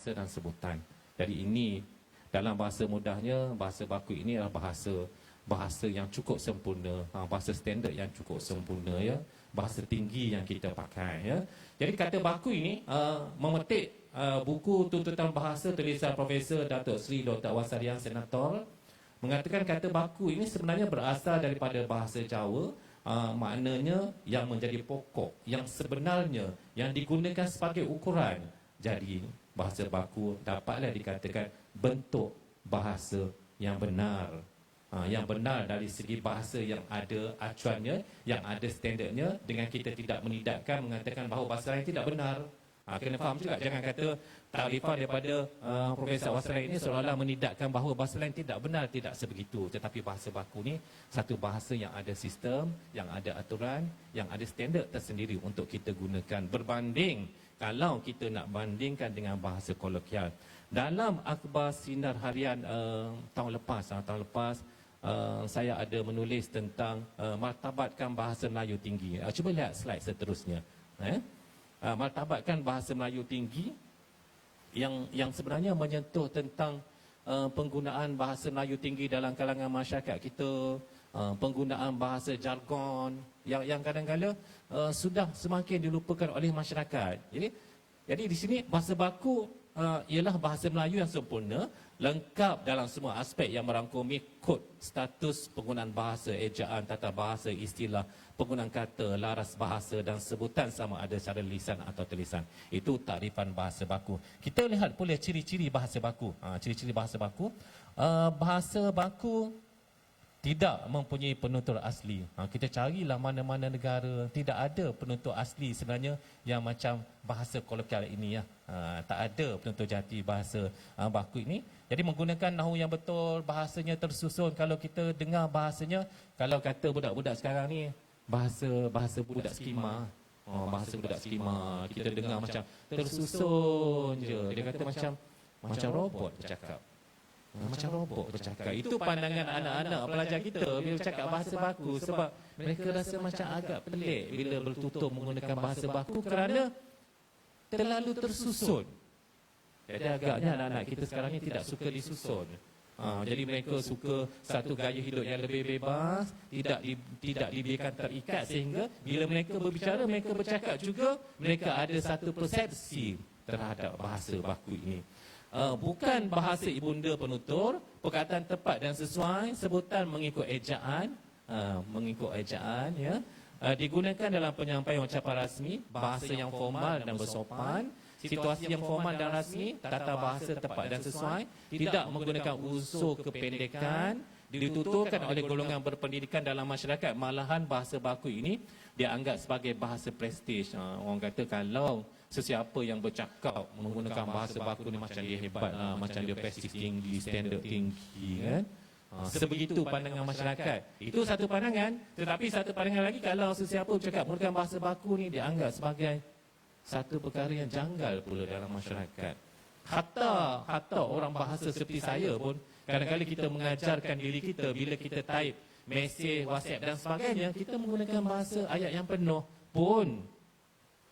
bahasa dan sebutan. Jadi ini dalam bahasa mudahnya, bahasa baku ini adalah bahasa yang cukup sempurna, bahasa standard yang cukup sempurna, ya, bahasa tinggi yang kita pakai, ya. Jadi kata baku ini memetik buku tuntutan bahasa tulisan Profesor Datuk Seri Dr. Wan Sariang Senator, mengatakan kata baku ini sebenarnya berasal daripada bahasa Jawa, maknanya yang menjadi pokok, yang sebenarnya, yang digunakan sebagai ukuran. Jadi bahasa baku dapatlah dikatakan bentuk bahasa yang benar. Yang benar dari segi bahasa yang ada acuannya, yang ada standardnya, dengan kita tidak menidakkan mengatakan bahawa bahasa lain tidak benar. Kena faham juga, jangan kata takrifan daripada Profesor Wasrai ini seolah-olah menidakkan bahawa bahasa lain tidak benar. Tidak sebegitu. Tetapi bahasa baku ni satu bahasa yang ada sistem, yang ada aturan, yang ada standard tersendiri untuk kita gunakan. Berbanding kalau kita nak bandingkan dengan bahasa kolokial. Dalam akhbar sinar harian tahun lepas, saya ada menulis tentang martabatkan bahasa Melayu tinggi. Cuba lihat slide seterusnya. Martabatkan bahasa Melayu tinggi yang sebenarnya menyentuh tentang penggunaan bahasa Melayu tinggi dalam kalangan masyarakat kita, penggunaan bahasa jargon yang kadang-kadang sudah semakin dilupakan oleh masyarakat. Jadi di sini bahasa baku ialah bahasa Melayu yang sempurna, lengkap dalam semua aspek yang merangkumi kod status penggunaan bahasa, ejaan, tata bahasa, istilah, penggunaan kata, laras bahasa dan sebutan sama ada secara lisan atau tulisan. Itu takrifan bahasa baku. Kita lihat pula ciri-ciri bahasa baku. Ciri-ciri bahasa baku. Bahasa baku tidak mempunyai penutur asli. Kita carilah mana-mana negara tidak ada penutur asli sebenarnya yang macam bahasa kolokial ini, ya. Tak ada penutur jati bahasa baku ini. Jadi menggunakan nahu yang betul, bahasanya tersusun. Kalau kita dengar bahasanya, kalau kata budak-budak sekarang ni bahasa budak skema. Bahasa budak skema, kita dengar macam tersusun je. Dia kata macam robot bercakap. Macam robot bercakap. Itu pandangan anak-anak pelajar kita bila cakap bahasa baku, sebab mereka rasa macam agak pelik bila bertutur menggunakan bahasa baku kerana terlalu tersusun. Jadi agaknya anak-anak kita sekarang ni tidak suka disusun. Jadi mereka suka satu gaya hidup yang lebih bebas, tidak dibiarkan terikat, sehingga bila mereka berbicara, mereka bercakap juga, mereka ada satu persepsi terhadap bahasa baku ini. Bukan bahasa ibunda penutur, perkataan tepat dan sesuai, sebutan mengikut ejaan, ya. Digunakan dalam penyampaian ucapan rasmi, bahasa yang formal dan bersopan, situasi yang formal dan rasmi, tata bahasa tepat dan sesuai, tidak menggunakan unsur kependekan, dituturkan oleh golongan berpendidikan dalam masyarakat. Malahan bahasa baku ini dianggap sebagai bahasa prestige. Orang kata kalau sesiapa yang bercakap menggunakan bahasa baku ni macam dia hebat, macam dia prestige tinggi, standard tinggi, kan? Sebegitu pandangan masyarakat. Itu satu pandangan. Tetapi satu pandangan lagi, kalau sesiapa bercakap menggunakan bahasa baku ni dianggap sebagai satu perkara yang janggal pula dalam masyarakat. Hatta orang bahasa seperti saya pun, kadang-kadang kita mengajarkan diri kita bila kita type mesej, WhatsApp dan sebagainya, kita menggunakan bahasa ayat yang penuh pun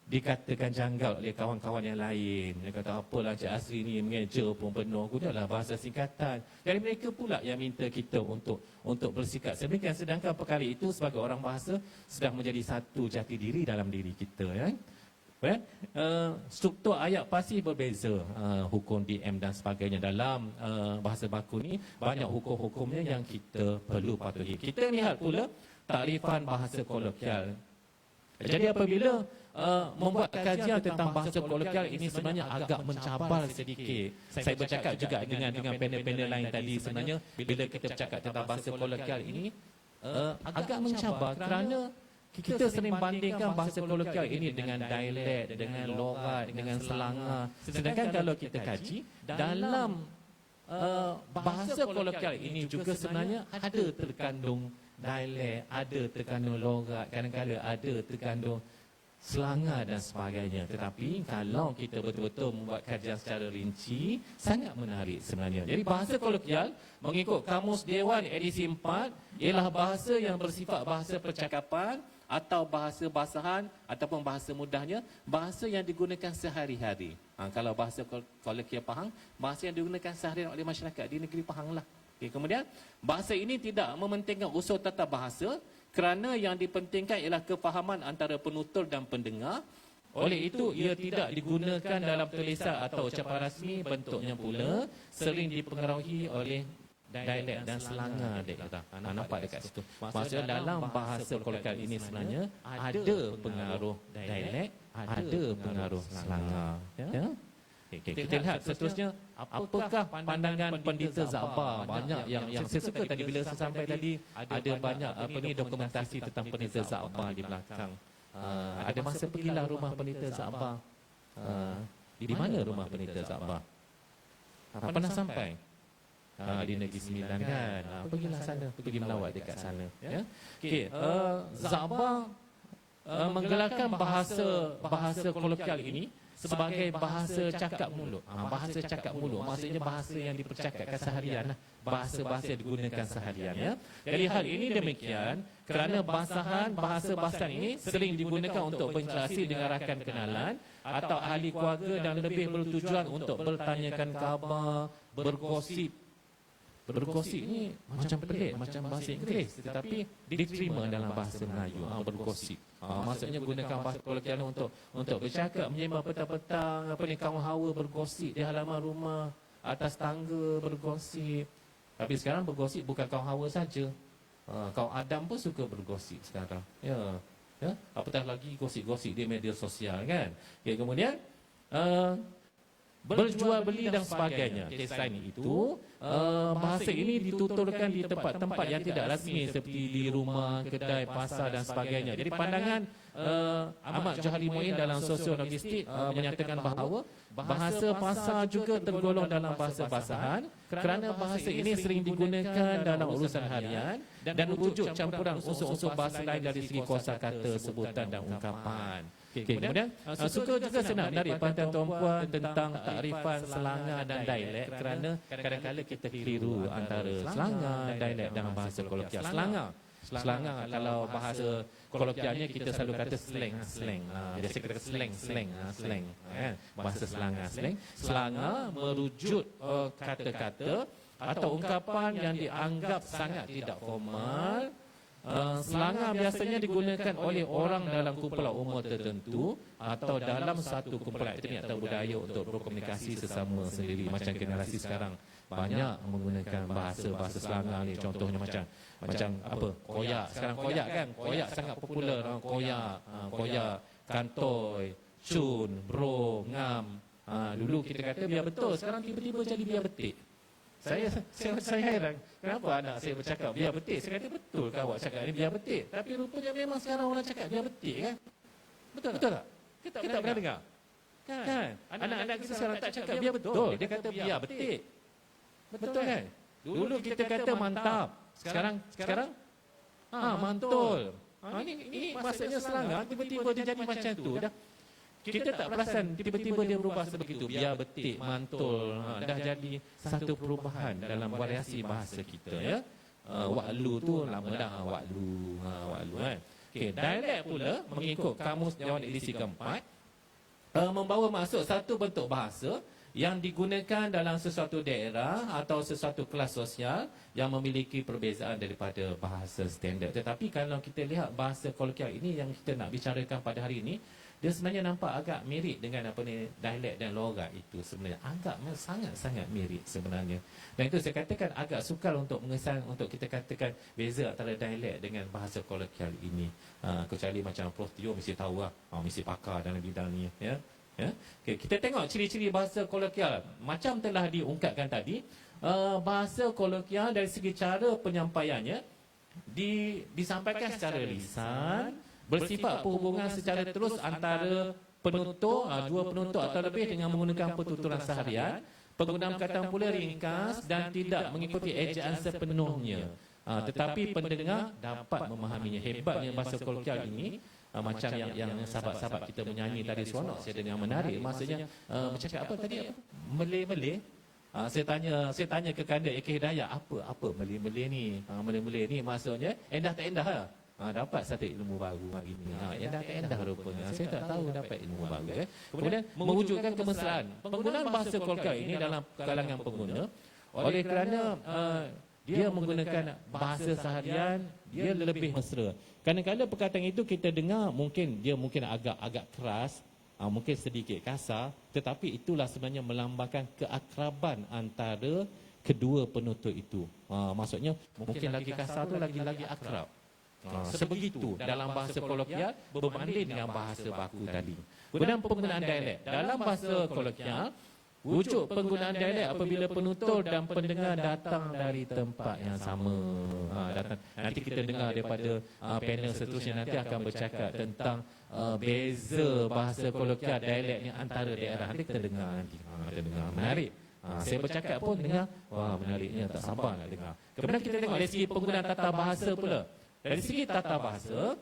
dikatakan janggal oleh kawan-kawan yang lain. Dia kata, apalah Cik Asri ni mengeja pun penuh, gunalah bahasa singkatan. Jadi mereka pula yang minta kita untuk bersikap sedemikian, sedangkan perkara itu sebagai orang bahasa sudah menjadi satu jati diri dalam diri kita, ya. Struktur ayat pasif berbeza, hukum DM dan sebagainya. Dalam bahasa baku ni banyak hukum-hukumnya yang kita perlu patuhi. Kita lihat pula takrifan bahasa kolokial. Jadi apabila membuat kajian tentang bahasa kolokial ini sebenarnya agak mencabar sedikit. Saya bercakap juga dengan panel-panel lain tadi, sebenarnya bila kita bercakap tentang bahasa kolokial ini agak mencabar kerana kita sering bandingkan bahasa kolokial ini dengan dialek, dengan logat, dengan selanga. Sedangkan kalau kita kaji, dalam bahasa kolokial ini juga sebenarnya ada terkandung dialek, ada terkandung logat, kadang-kadang ada terkandung selanga dan sebagainya. Tetapi kalau kita betul-betul membuat kajian secara rinci, sangat menarik sebenarnya. Jadi bahasa kolokial mengikut Kamus Dewan edisi 4 ialah bahasa yang bersifat bahasa percakapan, atau bahasa basahan ataupun bahasa mudahnya, bahasa yang digunakan sehari-hari. Kalau bahasa kolokvial Pahang, bahasa yang digunakan sehari-hari oleh masyarakat di negeri Pahang lah. Okay, kemudian, bahasa ini tidak mementingkan unsur tata bahasa kerana yang dipentingkan ialah kefahaman antara penutur dan pendengar. Oleh itu, ia tidak digunakan dalam tulisan atau ucapan rasmi, bentuknya pula sering dipengaruhi oleh dialek dan selanga daerah. Nampak dekat situ. Maksudnya dalam bahasa kolokvial ini sebenarnya ada pengaruh dialek, ada pengaruh selanga. Ya? Kita lihat seterusnya, apakah pandangan Pendeta Za'bah? Banyak yang saya suka tadi bila saya sampai tadi, ada banyak dokumentasi tentang Pendeta Za'bah di belakang. Ada masa pergilah rumah Pendeta Za'bah. Di mana rumah Pendeta Za'bah? Pernah sampai? Di Negeri Sembilan kan. Pergilah sana, pergi melawat dekat sana. Ya. Okey, Za'bah menggelarkan bahasa kolokvial ini sebagai bahasa cakap mulut. Bahasa cakap mulut maksudnya bahasa yang dipercakapkan seharian lah. Bahasa-bahasa yang digunakan seharian ya. Jadi hal ini demikian kerana bahasa-bahasa ini sering digunakan untuk berinteraksi dengan rakan kenalan atau ahli keluarga dan lebih bertujuan untuk bertanyakan khabar, bergosip. Bergosip ni macam pelik, macam bahasa Inggeris, tetapi diterima dalam bahasa Melayu. Bergosip. Maksudnya gunakan bahasa kolokvial untuk bercakap, menyembah petang-petang, kaum hawa bergosip di halaman rumah, atas tangga bergosip. Tapi sekarang bergosip bukan kaum hawa saja. Kaum Adam pun suka bergosip sekarang. Ya. Apatah lagi gosip-gosip di media sosial kan. Okay, kemudian berjual beli dan sebagainya. Selain itu, bahasa ini dituturkan di tempat-tempat yang tidak rasmi seperti di rumah, kedai, pasar dan sebagainya. Jadi pandangan Ahmad Johari Moin dalam sosiolinguistik menyatakan bahawa bahasa pasar juga tergolong dalam bahasa basahan kerana bahasa ini sering digunakan dalam urusan harian dan wujud campuran unsur-unsur bahasa lain dari segi kosakata, sebutan dan ungkapan. Kemudian suka juga saya nak menarik perhatian tuan-puan tentang takrifan selanga dan dialek kerana kadang-kadang kita keliru antara selanga, dialek dan bahasa kolokvial. Selanga kalau bahasa kolokvialnya kita selalu kata slang. Jadi saya kata slang. Bahasa selanga, slang. Selanga merujuk kata-kata atau ungkapan yang dianggap sangat tidak formal. Selanga biasanya digunakan oleh orang dalam kumpulan umur tertentu atau dalam satu kumpulan etnik atau budaya untuk berkomunikasi sesama sendiri. Macam generasi sekarang banyak menggunakan bahasa selanga ni. Contohnya macam apa? Koyak. Sekarang koyak kan? Koyak sangat popular. Koyak, kantoi, cun, bro, ngam. Dulu kita kata biar betul, sekarang tiba-tiba jadi biar betik. Saya heran kenapa anak saya bercakap biar betik. Saya kata betul ke awak cakap ni biar betik, tapi rupanya memang sekarang orang cakap biar betik kan. Betul tak? Kita pernah dengar kan? Anak-anak kita sekarang tak cakap biar betul, dia kata biar betik. Betul kan? Dulu kita kata mantap, sekarang mantul. Ini maksudnya selanga tiba-tiba dia jadi macam tu dah. Kita tak perasan tiba-tiba dia berubah sebegitu. Biar betik, mantul, dah jadi satu perubahan dalam variasi bahasa kita ya. Waklu tu lama dah waklu kan. Okey, dialek pula mengikut Kamus Dewan edisi keempat membawa maksud satu bentuk bahasa yang digunakan dalam sesuatu daerah atau sesuatu kelas sosial yang memiliki perbezaan daripada bahasa standard. Tetapi kalau kita lihat bahasa kolokvial ini yang kita nak bicarakan pada hari ini, dia sebenarnya nampak agak mirip dengan dialek dan logat itu sebenarnya. Sangat-sangat mirip sebenarnya. Dan itu saya katakan agak sukar untuk kita katakan beza antara dialek dengan bahasa kolokvial ini. Kecuali macam Prof Tio mesti tahu lah. Mesti pakar dalam bidang ni. Ya? Okay, kita tengok ciri-ciri bahasa kolokvial. Macam telah diungkapkan tadi, bahasa kolokvial dari segi cara penyampaiannya disampaikan secara lisan, bersifat perhubungan secara terus antara penutur, dua penutur atau lebih dengan menggunakan pertuturan seharian. Penggunaan perkataan pula ringkas dan tidak mengikuti ejaan sepenuhnya. Tetapi pendengar dapat memahaminya. Hebatnya bahasa kolokvial ini, macam yang sahabat-sahabat kita menyanyi tadi seronok, saya dengar menarik. Maksudnya bercakap apa tadi? Meleh-meleh. Saya tanya ke kanda AK Hidayat, apa Meleh-meleh ni? Meleh-meleh ni maksudnya endah tak endah lah. dapat satu ilmu baru hari ini. Endah rupanya. Saya tak tahu dapat ilmu baru. Kemudian mewujudkan kemesraan. Penggunaan bahasa kolokvial ini dalam kalangan pengguna oleh kerana dia menggunakan bahasa seharian, dia lebih mesra. Kadang-kadang perkataan itu kita dengar mungkin agak keras, mungkin sedikit kasar, tetapi itulah sebenarnya melambangkan keakraban antara kedua penutur itu. Maksudnya mungkin lagi kasar tu lagi akrab. Sebegitu dalam bahasa kolokvial berbanding dengan bahasa baku tadi. Kemudian penggunaan dialek. Dalam bahasa kolokvial, wujud penggunaan dialek apabila penutur dan pendengar datang dari tempat yang sama. Nanti kita dengar daripada panel seterusnya nanti akan bercakap tentang beza bahasa kolokvial dialek ni antara daerah. Nanti kita dengar nanti. Kita dengar menarik. Saya bercakap pun dengar, wah menariknya, tak sabar nak dengar. Kemudian kita tengok dari segi penggunaan tata bahasa pula. Dari segi tata bahasa,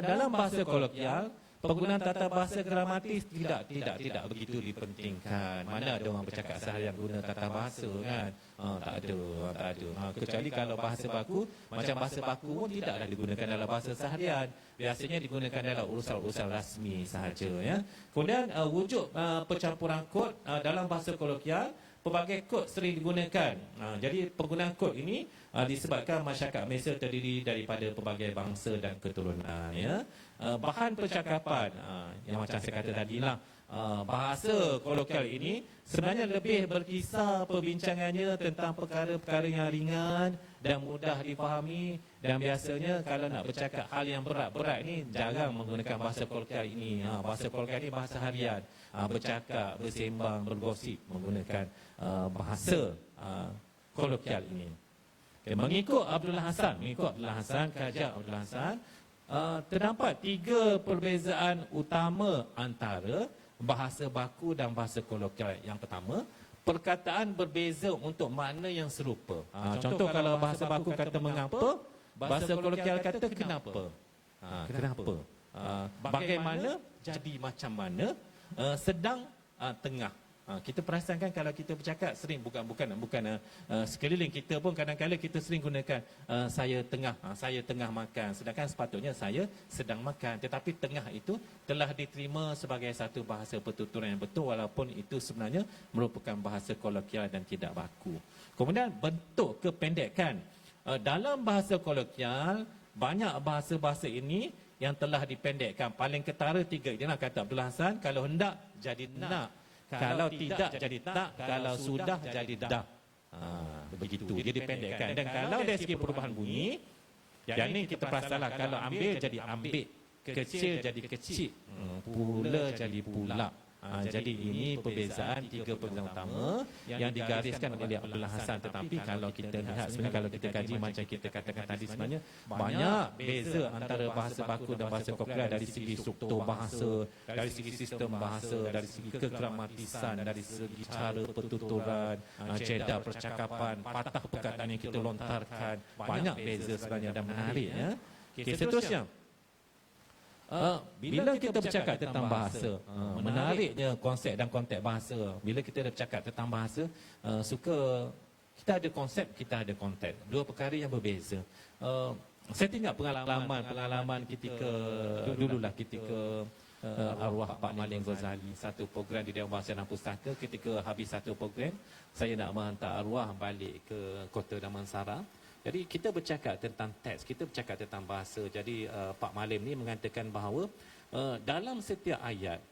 dalam bahasa kolokvial, penggunaan tata bahasa gramatis tidak begitu dipentingkan. Mana ada orang bercakap seharian guna tata bahasa kan? Tak ada. Kecuali kalau bahasa baku, macam bahasa baku pun tidaklah digunakan dalam bahasa seharian. Biasanya digunakan dalam urusan-urusan rasmi sahaja. Ya. Kemudian wujud percampuran kod dalam bahasa kolokvial. Pelbagai kod sering digunakan. Jadi penggunaan kod ini disebabkan masyarakat Malaysia terdiri daripada pelbagai bangsa dan keturunan. Ya. Bahan percakapan, yang macam saya kata tadilah, bahasa kolokvial ini sebenarnya lebih berkisar perbincangannya tentang perkara-perkara yang ringan dan mudah difahami. Dan biasanya kalau nak bercakap hal yang berat-berat ni jarang menggunakan bahasa kolokvial ini. Bahasa kolokvial ini bahasa harian. Bercakap, bersembang, bergosip menggunakan bahasa kolokvial ini. Mengikut Abdullah Hassan, kajian Abdullah Hassan, terdapat 3 perbezaan utama antara bahasa baku dan bahasa kolokvial. Yang pertama, perkataan berbeza untuk makna yang serupa. Contoh kalau bahasa baku kata mengapa, bahasa kolokvial kata kenapa. Kenapa? Bagaimana, jadi macam mana, sedang, tengah. Kita perasan kan kalau kita bercakap sering bukan sekeliling kita pun kadang-kadang kita sering gunakan saya tengah makan, sedangkan sepatutnya saya sedang makan. Tetapi tengah itu telah diterima sebagai satu bahasa pertuturan yang betul walaupun itu sebenarnya merupakan bahasa kolokvial dan tidak baku. Kemudian bentuk kependekan. Dalam bahasa kolokvial banyak bahasa-bahasa ini yang telah dipendekkan. Paling ketara 3. Inilah kata Abdullah Hassan, kalau hendak jadi nak, kalau tidak jadi tak, kalau sudah jadi dah. Begitu, dia dipendekkan. Dan kalau dari segi perubahan bunyi, yang ini kita perasalah, kalau ambil jadi ambil, kecil jadi kecil, pula jadi pula. Jadi ini perbezaan 3 perbezaan utama yang digariskan oleh Abdullah Hassan. Tetapi kalau kita lihat sebenarnya, kalau kita kaji macam kita katakan tadi, sebenarnya banyak beza antara bahasa baku dan bahasa kolokvial dari segi struktur bahasa, dari segi sistem bahasa, dari segi kegramatisan, dari segi cara pertuturan, jeda percakapan, patah perkataan yang kita lontarkan. Banyak beza sebenarnya dan menarik. Ya. Seterusnya, bila kita bercakap tentang bahasa, menariknya konsep dan konteks bahasa. Bila kita dah bercakap tentang bahasa, kita ada konsep, kita ada konteks. 2 perkara yang berbeza. Saya tengok pengalaman ketika arwah Pak Maling Ghazali, satu program di Dewan Bahasa dan Pustaka. Ketika habis satu program, saya nak menghantar arwah balik ke Kota Damansara. Jadi kita bercakap tentang teks, kita bercakap tentang bahasa. Jadi Pak Malim ni mengatakan bahawa dalam setiap ayat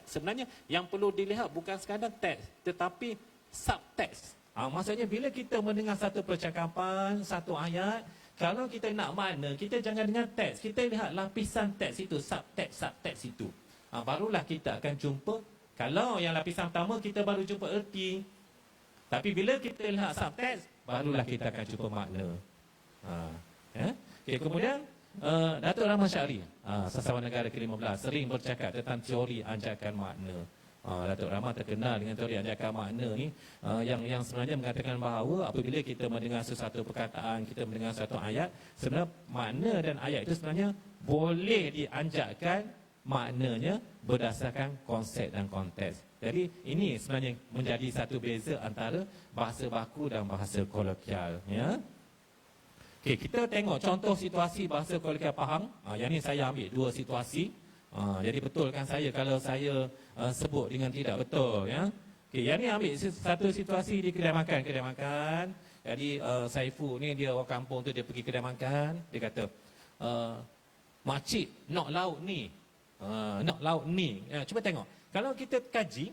sebenarnya yang perlu dilihat bukan sekadar teks tetapi subteks. Maksudnya bila kita mendengar satu percakapan, satu ayat, kalau kita nak makna, kita jangan dengar teks, kita lihat lapisan teks itu, subteks itu. Barulah kita akan jumpa. Kalau yang lapisan pertama kita baru jumpa erti. Tapi bila kita lihat subteks, barulah kita akan jumpa makna. Kemudian Datuk Rahman Syahri, Sasawan Negara ke-15, sering bercakap tentang teori anjakan makna. Datuk Rahman terkenal dengan teori anjakan makna ni, yang sebenarnya mengatakan bahawa apabila kita mendengar sesuatu perkataan, kita mendengar satu ayat, sebenarnya makna dan ayat itu sebenarnya boleh dianjakkan maknanya berdasarkan konsep dan konteks. Jadi ini sebenarnya menjadi satu beza antara bahasa baku dan bahasa kolokvial. Ya. Okey, kita tengok contoh situasi bahasa kolokvial Pahang. Yang ni saya ambil 2 situasi. Jadi betulkan saya kalau saya sebut dengan tidak betul, ya. Okey, yang ni ambil satu situasi di kedai makan. Jadi Saiful ni dia orang kampung tu, dia pergi kedai makan, dia kata, "Makcik nak lauk ni." Nak lauk ni. Cuba tengok. Kalau kita kaji,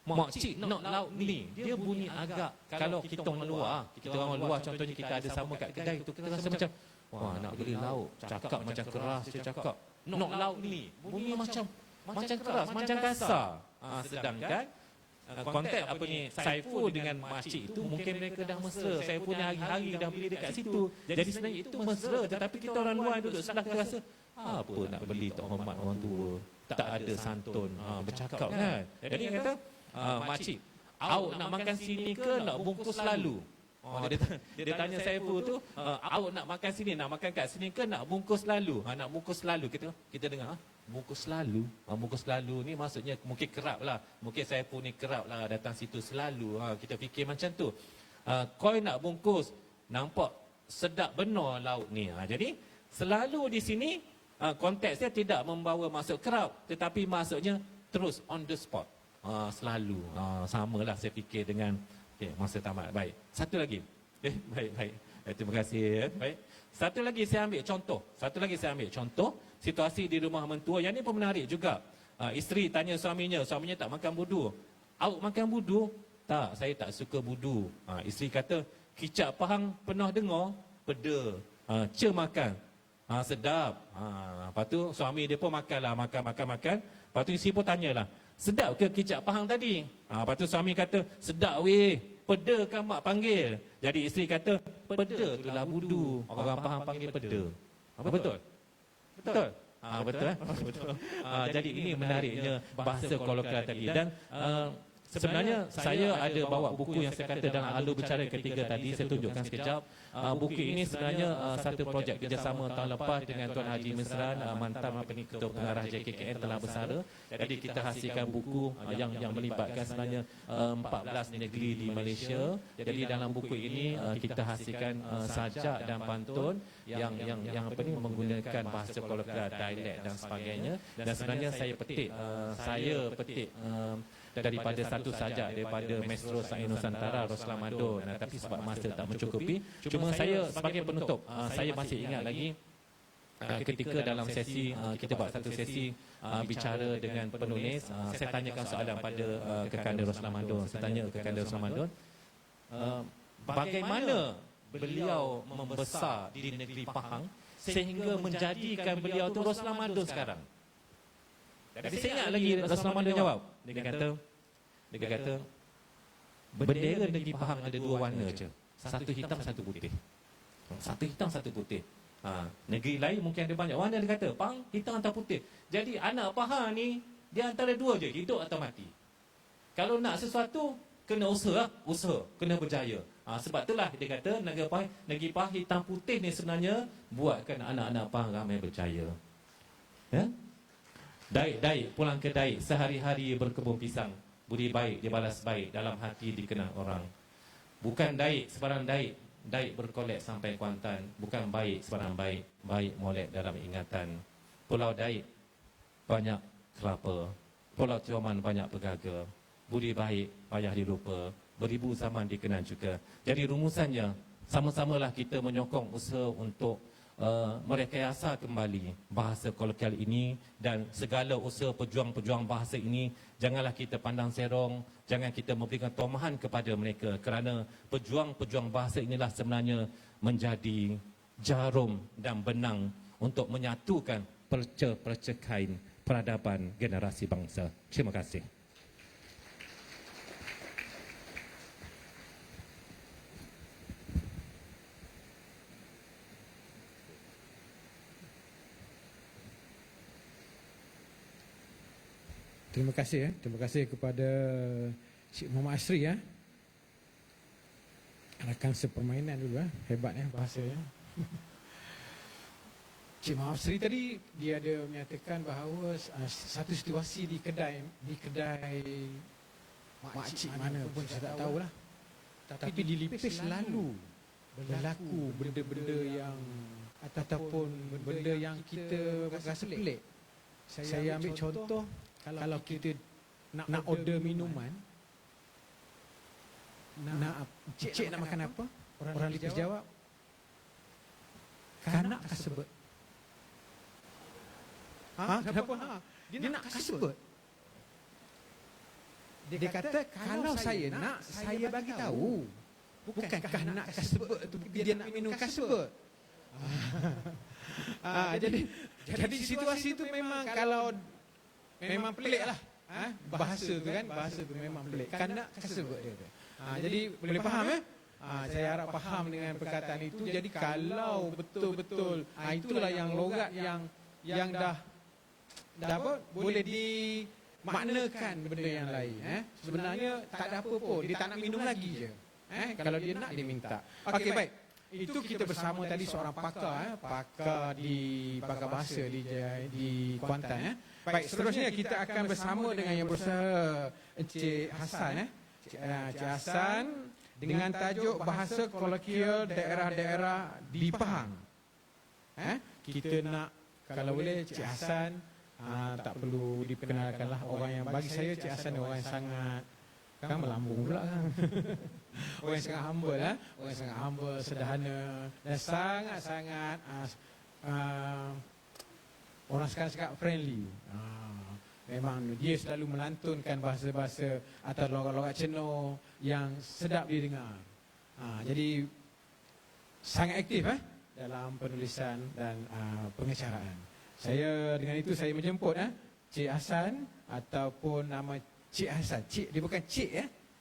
"Makcik nak lauk ni," dia bunyi agak, kalau kita orang luar, contohnya kita ada sama kat kedai tu, kita rasa macam, wah, nak beli lauk, cakap macam keras, dia cakap, "Nak lauk ni." Bunyi macam keras, macam kasar. Sedangkan konteks apa ni, Saiful dengan makcik itu mungkin mereka dah mesra. Saiful ni hari-hari dah beli dekat situ. Jadi sebenarnya itu mesra, tetapi kita orang luar duduk sebelah, kita rasa apa nak beli tak hormat orang tua, tak ada santun, bercakap kan. Jadi dia kata, "Makcik, awak nak makan sini ke nak bungkus lalu?" Dia tanya Saiful tu, "Awak nak makan sini, nak makan kat sini ke nak bungkus lalu?" Nak bungkus lalu. Kita dengar, bungkus lalu. Bungkus lalu ni maksudnya mungkin kerap lah. Mungkin Saiful ni kerap lah datang situ selalu. Kita fikir macam tu. Koi nak bungkus, nampak sedap benar lauk ni. Jadi selalu di sini konteksnya tidak membawa maksud kerap, tetapi maksudnya terus on the spot. Selalu. Samalah saya fikir dengan masa tamat. Baik. Satu lagi. Baik. Terima kasih. Baik. Satu lagi saya ambil contoh. Situasi di rumah mentua. Yang ni pun menarik juga. Isteri tanya suaminya tak makan budu. "Awak makan budu?" "Tak, saya tak suka budu." Isteri kata, "Kicap Pahang pernah dengar? Peda. Ce makan. Sedap." Lepas tu suami dia pun makan. Lepas tu isteri pun tanyalah, "Sedap ke kicap Pahang tadi?" Lepas tu suami kata, "Sedap weh. Peda kan mak panggil." Jadi isteri kata, "Peda itulah budu. Orang Pahang panggil peda." Betul? Betul. Betul. Jadi ini menariknya bahasa kolokvial tadi. Dan sebenarnya saya ada bawa buku yang saya kata dalam alur bicara ketiga tadi. Saya tunjukkan sekejap. Buku ini sebenarnya satu projek kerjasama tahun lepas dengan Tuan Haji Misran, mantan Ketua Pengarah JKKN telah bersara. Jadi kita hasilkan buku yang melibatkan sebenarnya 14 negeri di Malaysia. Jadi dalam buku ini kita hasilkan sajak dan pantun yang menggunakan bahasa kolokvial, dialek dan sebagainya. Dan sebenarnya saya petik daripada satu sajak daripada Maestro Sains Nusantara Roslan Madon, tapi sebab masa tak mencukupi, cuma saya sebagai penutup, saya masih ingat lagi ketika dalam sesi kita buat satu sesi bicara dengan penulis, saya tanyakan soalan pada Kekanda Roslan Madon. Saya tanya Kekanda Roslan Madon, bagaimana beliau membesar di negeri Pahang sehingga menjadikan beliau tu Roslan Madon sekarang. Jadi saya ingat lagi Roslan Madon jawab. Dia kata, bendera negeri Pahang ada 2 warna je. Satu hitam, satu putih. Negeri lain mungkin ada banyak warna. Dia kata, Pahang hitam atau putih. Jadi anak Pahang ni, dia antara 2 je, hidup atau mati. Kalau nak sesuatu, kena usaha, kena berjaya. Sebab itulah dia kata negeri Pahang hitam putih ni sebenarnya buatkan anak-anak Pahang ramai berjaya. Ya? Daik pulang ke Daik, sehari-hari berkebun pisang. Budi baik dibalas baik, dalam hati dikenal orang. Bukan Daik sebarang Daik, Daik berkolek sampai Kuantan. Bukan baik sebarang baik, baik molek dalam ingatan. Pulau Daik banyak kelapa, Pulau Tioman banyak pegaga. Budi baik payah dilupa, beribu zaman dikenal juga. Jadi rumusannya, sama-samalah kita menyokong usaha untuk merekayasa kembali bahasa kolokvial ini, dan segala usaha pejuang-pejuang bahasa ini janganlah kita pandang serong, jangan kita memberikan tomahan kepada mereka, kerana pejuang-pejuang bahasa inilah sebenarnya menjadi jarum dan benang untuk menyatukan perca-perca kain peradaban generasi bangsa. Terima kasih. Terima kasih terima kasih kepada Cik Muhammad Asri rakan sepermainan dulu hebat bahasanya. Cik Muhammad Asri tadi dia ada menyatakan bahawa satu situasi di kedai makcik mana pun saya tak tahulah, tapi dilipis lalu berlaku benda-benda yang ataupun benda yang kita rasa pelik. Saya ambil contoh, kalau kita nak order minuman, cik nak makan apa? Orang lepas jawab, kanak kasebut. Kenapa? Dia nak kasebut. Dia kata, kalau saya nak, saya bagi tahu. Bukankah nak kasebut tu dia nak minum kasebut. Jadi situasi tu memang kalau memang pelik lah. Bahasa tu kan, bahasa tu memang pelik. Kanak kasebut dia tu. Jadi boleh faham saya harap faham dengan perkataan itu. Jadi kalau betul-betul itulah yang logat yang dah apa boleh dimaknakan benda yang lain. Sebenarnya tak ada apa pun, dia tak nak minum lagi je. Kalau dia nak, dia minta. Okey, baik. Itu kita bersama tadi seorang pakar, pakar bahasa di Kuantan. Baik, seterusnya kita akan bersama dengan yang berusaha Encik Hassan. Encik Hassan dengan tajuk bahasa kolokial daerah-daerah di Pahang. Kita nak, kalau boleh Encik Hassan, tak perlu diperkenalkan lah orang yang, bagi saya Encik Hassan orang yang sangat kan melambung pula kan. Orang yang sangat humble orang yang sangat humble, sederhana dan sangat-sangat orang sekarang friendly. Memang dia selalu melantunkan bahasa-bahasa atau logat-logat Cino yang sedap didengar. Jadi sangat aktif dalam penulisan dan pengecaraan. Saya dengan itu saya menjemput Cik Hassan ataupun nama Cik Hassan. Cik, dia bukan Cik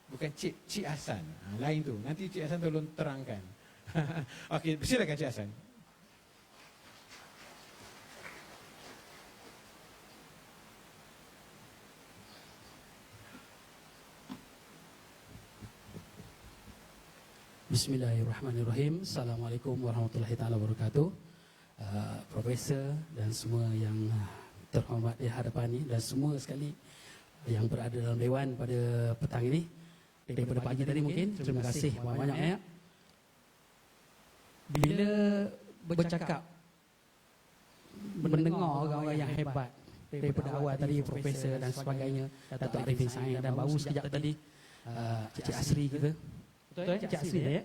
bukan Cik Hassan. Lain tu. Nanti Cik Hassan tolong terangkan. Okey, silakan Cik Hassan. Bismillahirrahmanirrahim. Assalamualaikum warahmatullahi taala wabarakatuh. Profesor dan semua yang terhormat di hadapan ini dan semua sekali yang berada dalam dewan pada petang ini, daripada pagi tadi mungkin, terima kasih banyak-banyak. Bila bercakap, mendengar orang-orang yang hebat daripada awal tadi, profesor dan sebagainya, Datuk Arifin Said, dan baru sekejap tadi Cik Asri kita. Betul Cik Asri ya?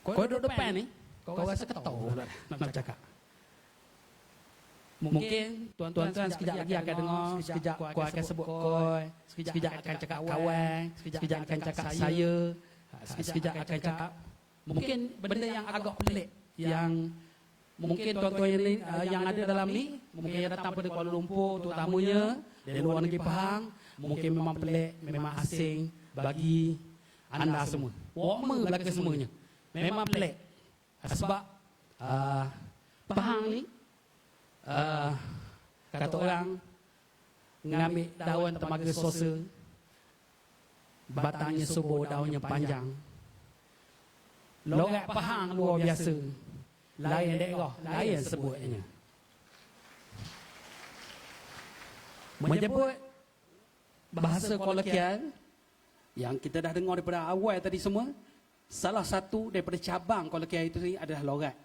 Kau duduk depan ni, kau rasa ketau nak bercakap. Mungkin tuan-tuan sekejap lagi akan dengar, sekejap kau akan sebut koi, sekejap akan cakap kawan, sekejap akan cakap saya, sekejap akan cakap mungkin benda yang agak pelik yang mungkin tuan-tuan yang ada dalam ni, mungkin yang datang pada Kuala Lumpur terutamanya dari luar negeri Pahang, mungkin memang pelik, memang asing bagi anda semua. Wama belaka semuanya. Memang pelik. Sebab Pahang ni kata orang mengambil daun temaga sosa, batangnya subur, daunnya panjang. Logat Pahang luar biasa. Lain daerah, lain sebutnya. Menyebut bahasa kolokial yang kita dah dengar daripada awal tadi semua, salah satu daripada cabang kolokial itu adalah logat.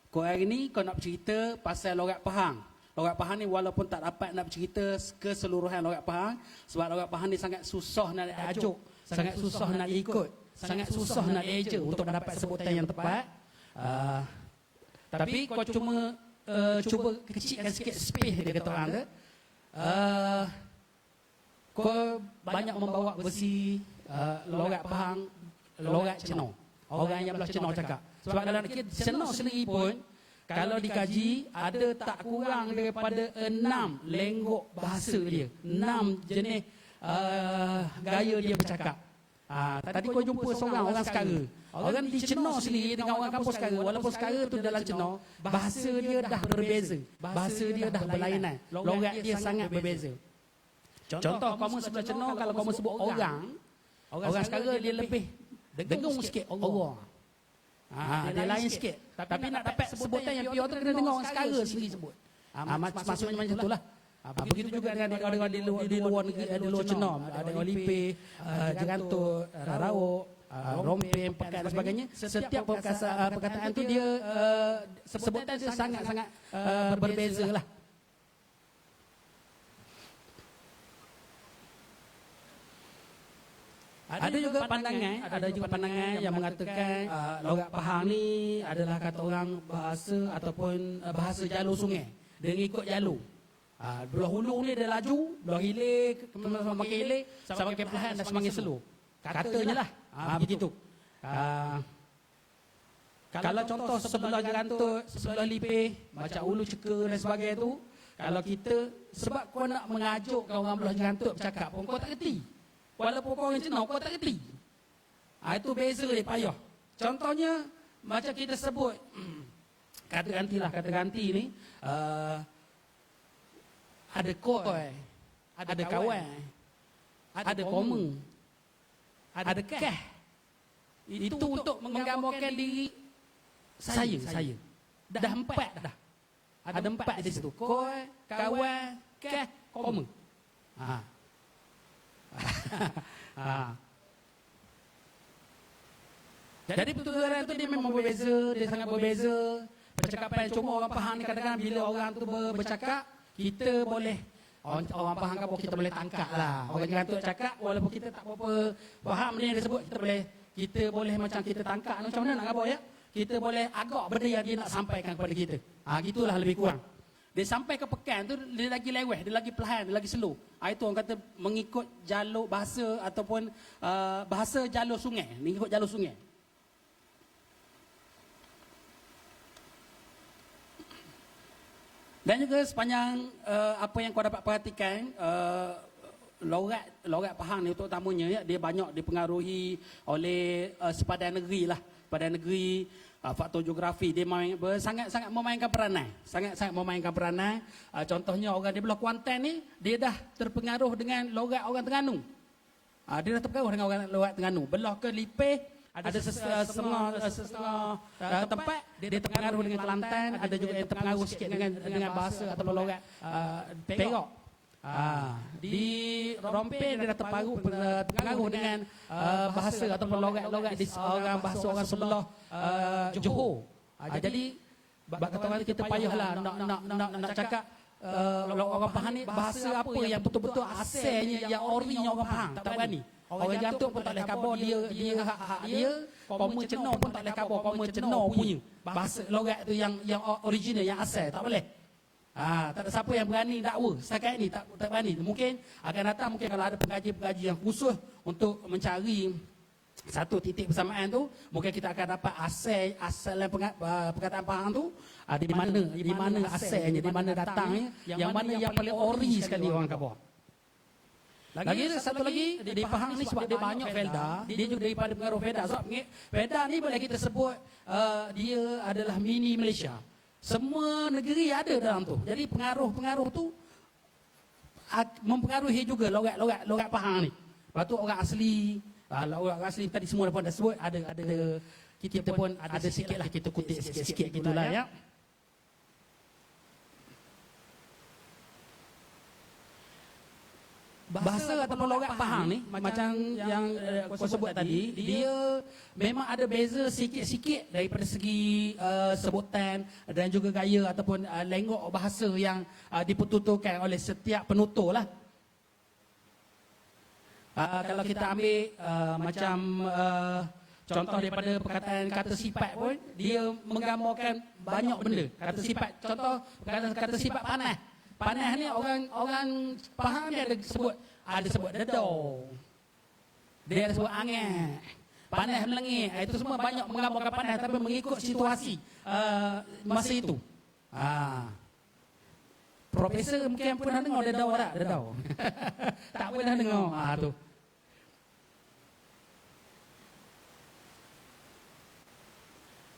Kau hari ni kau nak bercerita pasal logat Pahang. Logat Pahang ni walaupun tak dapat nak bercerita keseluruhan logat Pahang, sebab logat Pahang ni sangat susah nak diajuk, sangat susah nak ikut, sangat susah nak eja untuk mendapat sebutan yang tepat. Tapi kau cuma cuba kecilkan sikit space dia kata orang tu. Kau banyak membawa versi logat Pahang, logat Cino. Orang yang belah Cino cakap. Sebab dalam Cino sendiri pun, kalau dikaji, ada tak kurang daripada 6 lenggok bahasa dia. 6 jenis gaya dia bercakap. Tadi kau jumpa seorang orang Sekara. Orang di Cino sendiri dengan orang kampung Sekara, walaupun Sekara tu dalam Cino, bahasa dia dah berbeza. Bahasa dia dah berlainan. Logat dia sangat berbeza. Contoh, kamu sebelah Cino, kalau kamu sebut orang Sekara dia lebih dengung sikit Allah. Dia lain sikit. Tapi nak dapat sebutan yang pure tu kena dengar orang Sekara sendiri sebut. Maksudnya macam itulah. Begitu juga dengan di luar negeri, di luar Cina, ada Olipe, Jerantut, Rarawak, rompeng, pekat dan sebagainya. Setiap perkataan tu dia sebutan dia sangat-sangat berbeza lah. Ada juga pandangan yang mengatakan logat Pahang ni adalah kata orang bahasa ataupun bahasa jalur sungai. Dia ngikut jalur. Belah hulu ni dia laju, belah hilir semakin hilir, semakin perlahan dan semakin slow. Katanya lah, begitu. Kalau contoh sebelah Jerantut, sebelah Lipih, macam Ulu Ceka dan sebagainya tu, kalau kita sebab kau nak mengajuk kau orang belah Jerantut bercakap pun kau tak kerti. Walaupun kau orang Cina, kau tak kerti. Itu beza dia payah. Contohnya, macam kita sebut, kata ganti ni, ada koi, ada kawan, ada koma, ada keh. Itu untuk menggambarkan diri saya. Dah empat dah. Ada empat di situ. Koi, kawan, keh, koma. Jadi pertuturan itu dia memang berbeza, dia sangat berbeza. Percakapan cuma orang Pahang ni kadang-kadang bila orang tu bercakap, kita boleh orang Pahang kan kita boleh tangkap lah. Orang Jerantut cakap walaupun kita tak berapa faham benda yang dia sebut, kita boleh macam kita tangkap macam mana nak gabar ya. Kita boleh agak benda yang dia nak sampaikan kepada kita. Gitulah lebih kurang. Dia sampai ke pekan tu, dia lagi leweh, dia lagi perlahan, dia lagi slow. Itu orang kata mengikut jalur bahasa ataupun bahasa jalur sungai. Mengikut jalur sungai. Dan juga sepanjang apa yang kau dapat perhatikan, logat Pahang ni terutamanya, dia banyak dipengaruhi oleh sepadan negeri lah. Sepadan negeri, faktor geografi, dia sangat-sangat memainkan peranan. Sangat-sangat memainkan peranan. Contohnya orang di belah Kuantan ni, dia dah terpengaruh dengan logat orang Terengganu. Dia dah terpengaruh dengan orang logat Terengganu. Belah ke Lipih, ada setengah tempat dia terpengaruh dengan Kelantan, ada juga yang terpengaruh sikit dengan bahasa atau logat Perak. Di Rompeng dia dah terpengaruh dengan bahasa ataupun logat di bahasa orang sebelah Johor. Jadi kata orang kita payahlah nak cakap orang Pahang ni bahasa apa yang betul-betul asalnya, yang orinya orang Pahang tak berani. Orang Jerantut pun tak boleh khabar dia koma Cenor pun tak boleh khabar koma Cenor punya bahasa logat tu yang original, yang asal, tak boleh. Tak ada siapa yang berani dakwa setakat ni, tak berani. Mungkin akan datang, mungkin kalau ada pengkaji-pengkaji yang khusus untuk mencari satu titik persamaan tu, mungkin kita akan dapat asal perkataan Pahang tu di mana asalnya, di mana datangnya, yang mana yang paling ori sekali orang khabar. Lagi satu lagi di Pahang ni, sebab dia banyak Felda, dia juga daripada pengaruh Felda. Sebab Felda ni boleh kita sebut dia adalah mini Malaysia. Semua negeri ada dalam tu. Jadi pengaruh-pengaruh tu mempengaruhi juga logat Pahang ni. Lepas tu orang asli tadi semua dah sebut, ada kita pun ada sikit lah, kita kutip sikit-sikit gitulah ya. Bahasa ataupun logat Pahang ni, macam yang kau sebut tadi, dia memang ada beza sikit-sikit daripada segi sebutan dan juga gaya ataupun lenggok bahasa yang dipertuturkan oleh setiap penutur lah. Kalau kita ambil macam contoh daripada perkataan kata sifat pun, dia menggambarkan banyak benda. Kata sifat, contoh kata sifat panas. Panas ni orang Pahang dia ada sebut dedor. Dia ada sebut angin. Panas melengit. Itu semua banyak menggambarkan panas tapi mengikut situasi masa itu. Profesor mungkin pernah dengar dedor tak? Dedor. Tak pernah dengar. Tu.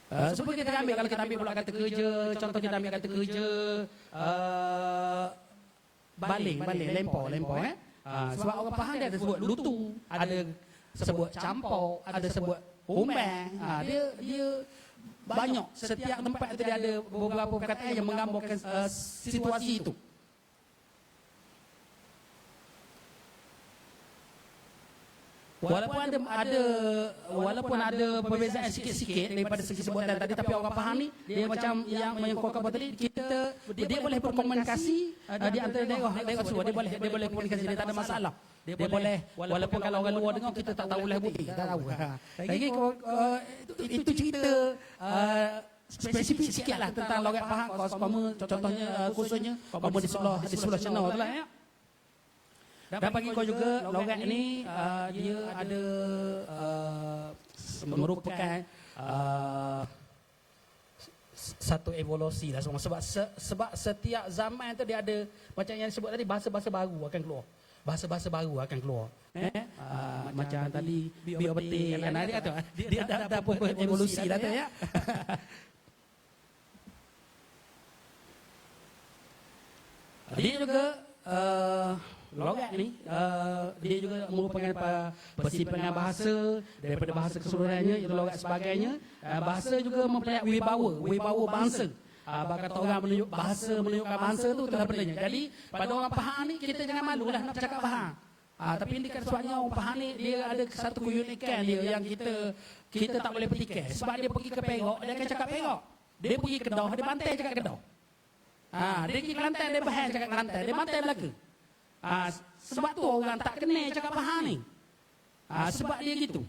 Supaya kita ambil, kalau kita ambil pula kata kerja, contoh kita ambil kata kerja, baling, lempor. Sebab orang Pahang dia ada sebut lutu, ada sebut campur, ada sebut umang. Dia banyak, setiap tempat itu dia ada beberapa perkataan yang menggambarkan situasi itu. Walaupun ada perbezaan sikit-sikit daripada segi sebutan tadi, tapi orang Pahang ni dia macam yang menyangkut tadi, dia boleh berkomunikasi di antara daerah semua, dia boleh komunikasi, dia tak ada masalah. Dia boleh, walaupun kalau orang luar dengar kita tak tahu lah bukti, tak tahu. Lagi itu cerita spesifik sikitlah tentang logat Pahang. Kalau seumpama contohnya khususnya umpama di sebelah Cina tu lah ya. Dan bagi kau juga logat ni dia ada merupakan satu evolusi lah semua, sebab setiap zaman tu dia ada macam yang disebut tadi, bahasa-bahasa baru akan keluar. Bahasa-bahasa baru akan keluar. Macam tadi biobetik kan dia kata dia ada apa evolusi lah tu ya. Dia juga logat ni dia juga merupakan persimpangan bahasa daripada bahasa keseluruhannya, itu logat sebagainya. Bahasa juga mempunyai wibawa bangsa. Kata orang menunjukkan bangsa tu itulah bendanya. Jadi pada orang Pahang ni kita jangan malu lah nak bercakap Pahang. Tapi ini kan sebabnya orang Pahang ni dia ada satu keunikan dia yang kita tak boleh petikai. Sebab dia pergi ke Perak, dia akan cakap Perak. Dia pergi ke Kedah, dia bantai cakap Kedah. Dia pergi Kelantan, dia Bahang cakap Kelantan, dia bantai Melaka. Sebab tu orang tak kenal cakap Pahang ni. Sebab dia gitu.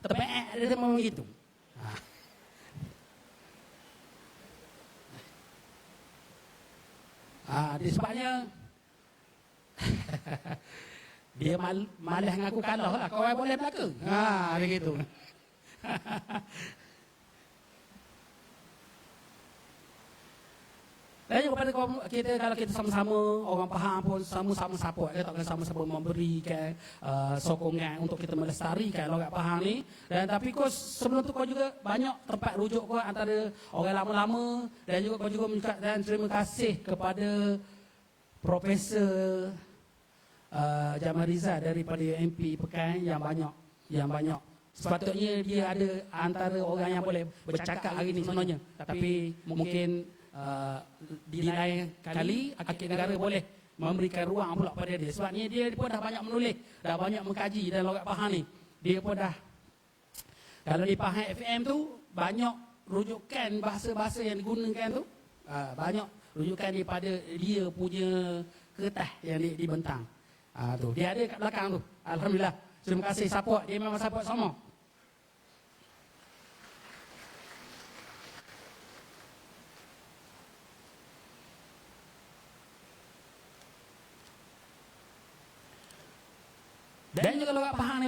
Terbaik dia memang gitu. Dia sebabnya dia malas ngaku kalah lah. Kau boleh Melaka. Dia gitu. Dan juga pada kita, kalau kita sama-sama orang Pahang pun sama-sama support, kita tak sama-sama memberikan sokongan untuk kita melestarikan logat Pahang ni. Dan tapi kau sebelum tu kau juga banyak tempat rujuk kau antara orang lama-lama, dan juga kau juga mengucapkan terima kasih kepada Profesor Jamal Rizal daripada UMP Pekan yang banyak. Sepatutnya dia ada antara orang yang boleh bercakap hari ni sebenarnya. Tapi mungkin di lain kali Akid Negara boleh memberikan ruang pula pada dia. Sebabnya dia pun dah banyak menulis, dah banyak mengkaji dan logat Pahang ni. Dia pun dah, kalau di Pahang FM tu banyak rujukan bahasa-bahasa yang digunakan tu, banyak rujukan daripada dia punya kertas yang dibentang. Tu dia ada kat belakang tu. Alhamdulillah. Terima kasih support. Dia memang support sama. Dan juga logat Pahang ni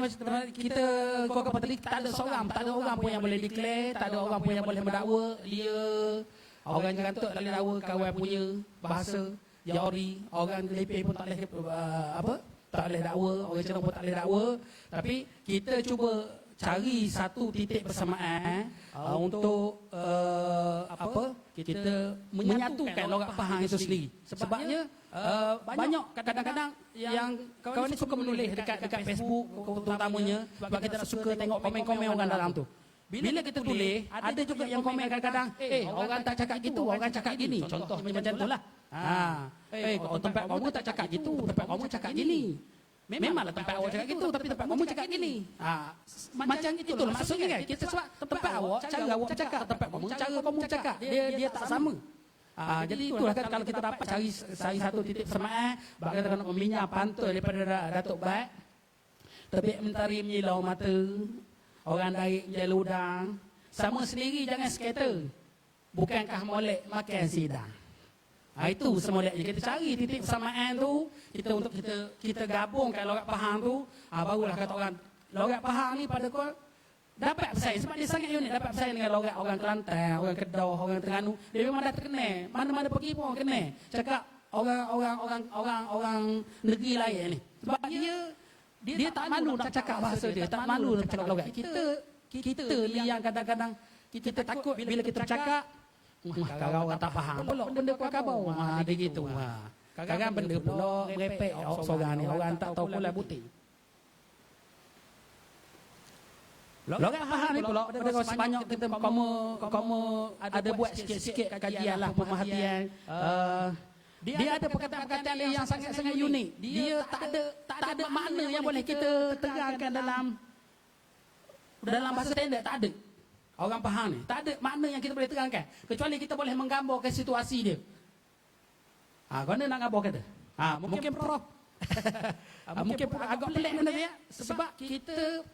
kita kau kata tadi, tak ada orang pun yang boleh declare, tak ada orang pun yang boleh mendakwa dia. Orang yang kantuk tak boleh dakwa kawan punya bahasa Yauri, orang Lepeh pun tak boleh tak boleh dakwa, orang Cina pun tak boleh dakwa. Tapi kita cuba cari satu titik persamaan untuk kita menyatukan logat Pahang itu sendiri. Sebabnya banyak kadang-kadang yang kawan ni suka menulis dekat Facebook terutamanya, sebab kita tak suka tengok komen-komen orang dalam tu. Bila kita tulis, ada juga yang komen kadang-kadang, orang tak cakap gitu, orang cakap gini. Contohnya macam itulah. Tempat kamu tak cakap gitu, tempat kamu cakap gini. Memanglah tempat awak cakap gitu, tapi tempat kamu cakap gini. Macam itulah maksudnya kan. Kita sebab tempat awak, cara awak cakap, tempat kamu, cara kamu cakap, dia tak sama. Jadi itulah kan, kalau kita dapat cari satu titik persamaan, bahkan kita nak meminjam pantun daripada Datuk Bat, terbit mentari menyilau mata, orang daik menjala udang, sama sendiri jangan skater, bukankah molek makan sidang. Itu semoleknya kita cari titik persamaan tu, untuk kita gabungkan logat Pahang tu, barulah kata orang logat Pahang ni pada kau dapat bersaing, sebab dia sangat unik, dapat bersaing dengan logat orang Kelantan, orang Kedah, orang Terengganu. Dia memang dah terkenal, mana-mana pergi pun orang kenal cakap orang negeri lain ni. Sebab dia tak malu nak cakap bahasa dia, tak malu nak cakap logat. Kita ni yang kadang-kadang kita takut bila kita bercakap, kalau orang tak faham pula benda kau khabar. Dia gitu. Kadang benda pula merepek seorang ni, orang tak tahu pula bukti. Logat Pahang ni pula pada kau sebanyak kita kamu ada buat sikit-sikit kajian lah, pemerhatian. Dia ada perkataan-perkataan dia yang sangat-sangat unik. Dia tak ada makna yang boleh kita tegakkan dalam bahasa standard, tak ada. Orang faham ni, tak ada makna yang kita boleh tegakkan kecuali kita boleh menggambarkan situasi dia. Kau nak gambar kata? Mungkin Prof. Mungkin agak pelik benda dia sebab kita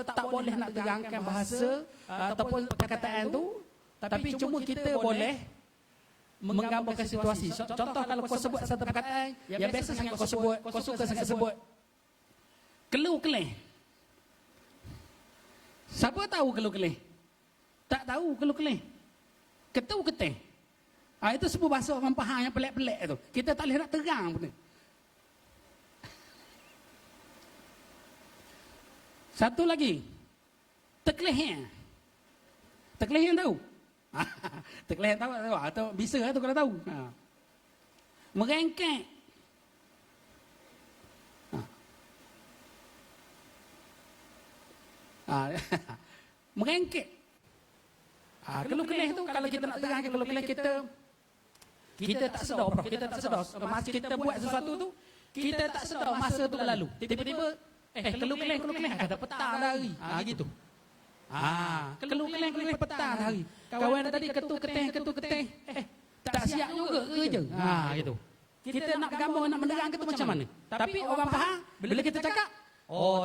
tak boleh nak tegangkan bahasa ataupun perkataan tu, tapi cuma kita boleh menggambarkan situasi. Contoh kalau kau sebut satu perkataan yang biasa sangat kau sebut, kau suka sangat sebut, keluh keleh. Siapa tahu keluh keleh? Tak tahu keluh keleh. Ketu keteh. Itu sebuah bahasa orang faham yang pelik-pelik tu. Kita tak boleh nak terang pun. Satu lagi. Teklehen. Teklehen tahu? Teklehen tahu atau bisa tu kalau tahu. Merengkek. Merengkek. Keluh keleh tu kalau kita nak terang keluh keleh kita tak sedar, kita tak sedar masa kita buat sesuatu tu, kita tak sedar masa tu berlalu. Tiba-tiba keluh keleh ada petang dah hari. Gitu. Keluh keleh petang dah hari. Kawan tadi ketu keteh. Tak siap juga kerja. Gitu. Kita nak gambar nak menerang tu macam mana? Tapi orang faham bila kita cakap,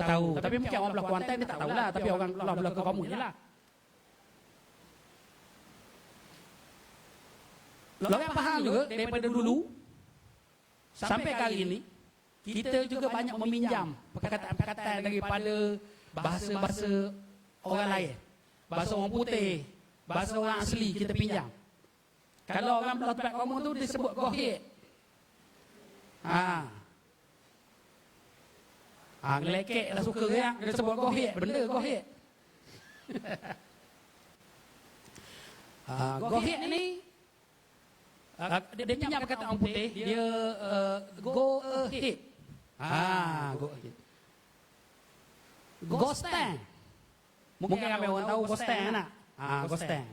tahu. Tapi mungkin orang belah Kuantan dia tak tahulah, tapi orang belah kamu jelah. Logat faham juga daripada dulu sampai kali ini kita juga banyak meminjam perkataan-perkataan daripada bahasa-bahasa orang lain. Bahasa orang putih, bahasa orang asli kita pinjam. Kalau orang belah tempat kamu tu disebut gohit. Ngelekek lah suka ke dia sebut gohit, benda gohit. Gohit ni dia punya perkataan orang putih, dia go ahead. Go ahead. Go stand. Mungkin ramai orang tahu go stand nak. Go stand.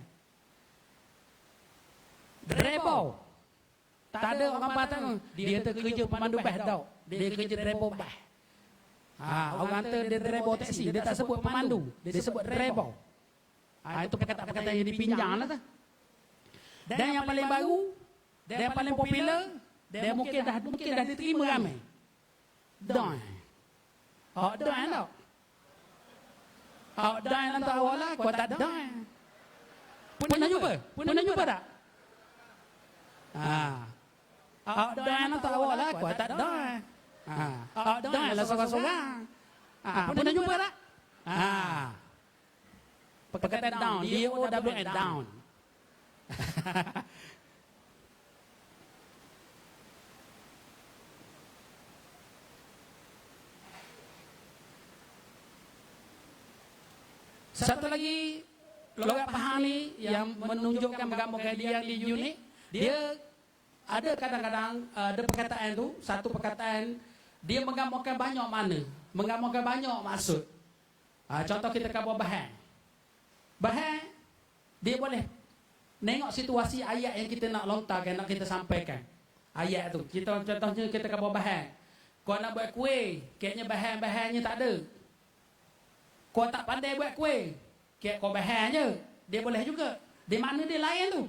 Drebo. Tak ada orang patang. Dia kerja pemandu bas tau. Dia kerja drebo bas. Orang tu dia drebo taksi. Dia tak sebut pemandu. Dia sebut drebo. Itu perkataan-perkataan yang dipinjam lah tu. Dan yang paling baru, dan yang paling popular, dan mungkin dah diterima ramai. Don. Don tau. Don lantar awal lah, kau tak don. Pernah jumpa tak? Don lantar awal lah, kau tak don. Don lah sorang-sorang. Pernah jumpa tak? Perkataan down, D-O-W-N, down. Satu lagi logat faham ni yang menunjukkan menggambarkan dia yang unik. Dia ada kadang-kadang ada perkataan tu, satu perkataan dia menggambarkan banyak makna, menggambarkan banyak maksud. Contoh kita kabar bahan. Bahan dia boleh nengok situasi ayat yang kita nak lontarkan, nak kita sampaikan. Ayat tu. Contohnya kita kabar bahan. Kau nak buat kuih, kayaknya bahan-bahannya tak ada. Kau tak pandai buat kuih, kayak kau bahan je. Dia boleh juga. Di mana dia lain tu?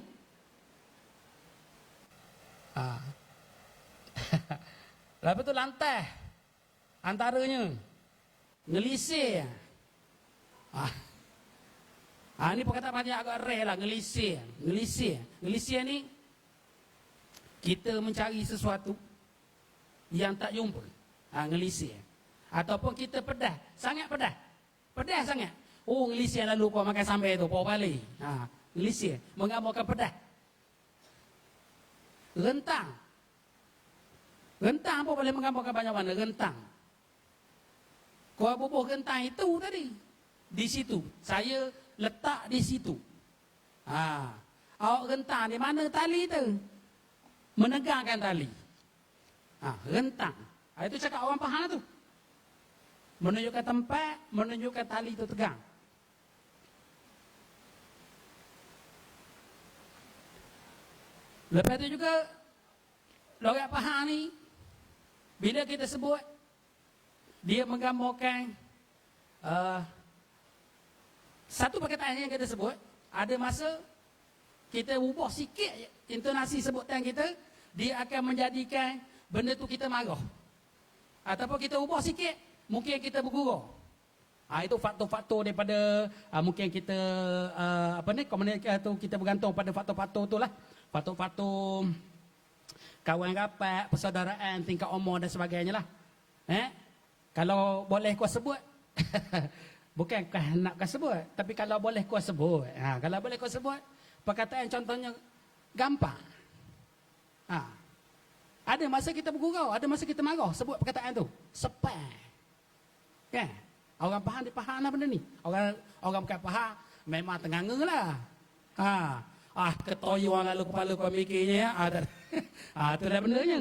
Lepas tu lantai. Antaranya. Ngelisir. Ini perkataan banyak agak rare lah. Ngelisir. Ngelisir ni, kita mencari sesuatu yang tak jumpa. Ngelisir. Ataupun kita pedah. Sangat pedah. Pedas sangat. Ngelisir lalu kau makan sampai tu, kau balik. Ngelisir. Menggambarkan pedas. Rentang. Rentang pun boleh menggambarkan banyak mana. Rentang. Kau bubuh rentang itu tadi. Di situ. Saya letak di situ. Awak rentang di mana tali tu? Menegangkan tali. Rentang. Itu cakap orang faham tu. Menunjukkan tempat, menunjukkan tali itu tegang. Lepas itu juga logat Pahang ni, bila kita sebut, dia menggambarkan satu perkataan yang kita sebut, ada masa kita ubah sikit intonasi sebutan kita, dia akan menjadikan benda tu kita marah. Ataupun kita ubah sikit, mungkin kita bergurau. Itu faktor-faktor daripada mungkin kita komunikasi tu, kita bergantung pada faktor-faktor tu lah. Faktor-faktor kawan rapat, persaudaraan, tingkat umur dan sebagainya lah. Kalau boleh kau sebut, bukan nak kau sebut, tapi kalau boleh kau sebut. Kalau boleh kau sebut, perkataan contohnya gampang. Ada masa kita bergurau, ada masa kita marah sebut perkataan tu. Sepai. Kan? Orang Pahang dia faham lah benda ni. Orang bukan Pahang memang tenganga lah. Ketoy orang lalu kepala kau mikirnya. Tu dah bendanya.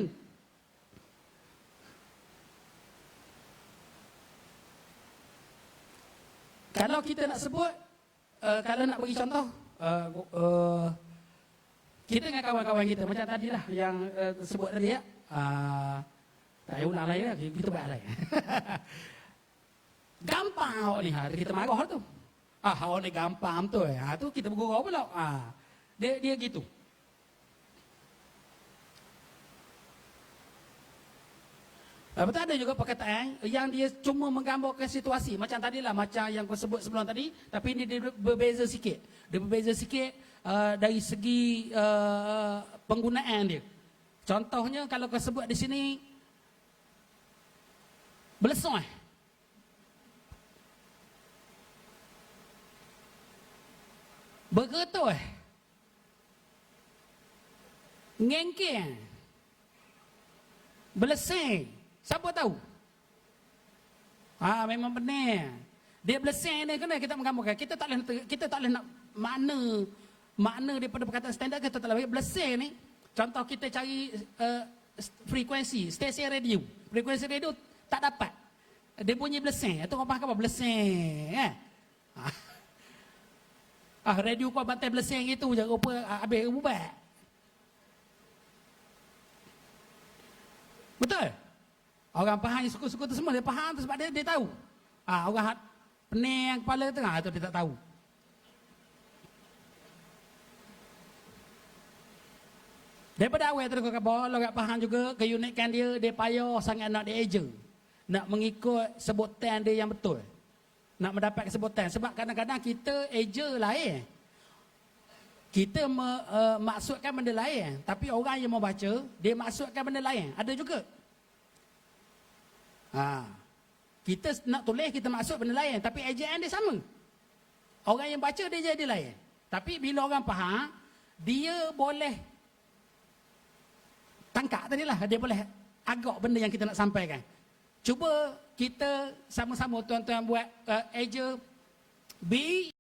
Kalau kita nak sebut, kalau nak bagi contoh, kita dengan kawan-kawan kita macam tadilah yang sebut tadi ya. Tak payah ulang lagi lah, kita buat lagi. Gampang awak ni, kita marah tu. Awak ni gampang tu. Tu kita bergurau pula. Dia gitu. Betul, ada juga perkataan yang dia cuma menggambarkan situasi. Macam tadilah, macam yang kau sebut sebelum tadi. Tapi ini dia berbeza sikit. Dia berbeza sikit dari segi penggunaan dia. Contohnya kalau kau sebut di sini, belesong. Bergetul. Ngengkeng. Beleseng. Siapa tahu? Memang benar. Dia beleseng ni kena kita menggambarkan. Kita tak boleh nak makna daripada perkataan standard, kita tak boleh. Beleseng ni, contoh kita cari frekuensi, stesen radio. Frekuensi radio tak dapat. Dia bunyi beleseng. Itu orang faham apa? Beleseng. Radio kau bantai beleseng itu je. Rupa habis ubat. Betul? Orang Pahang, suku-suku tu semua dia faham tu sebab dia tahu. Orang pening kepala tu, tu dia tak tahu. Daripada awal tu kau kata, logat Pahang juga keunikan dia payah sangat nak dieja. Nak mengikut sebutan dia yang betul. Nak mendapat sebutan. Sebab kadang-kadang kita eja lain. Kita maksudkan benda lain. Tapi orang yang membaca, dia maksudkan benda lain. Ada juga. Kita nak tulis, kita maksud benda lain. Tapi ejaan dia sama. Orang yang baca dia jadi lain. Tapi bila orang faham, dia boleh tangkap tadilah. Dia boleh agak benda yang kita nak sampaikan. Cuba kita sama-sama tuan-tuan buat eja B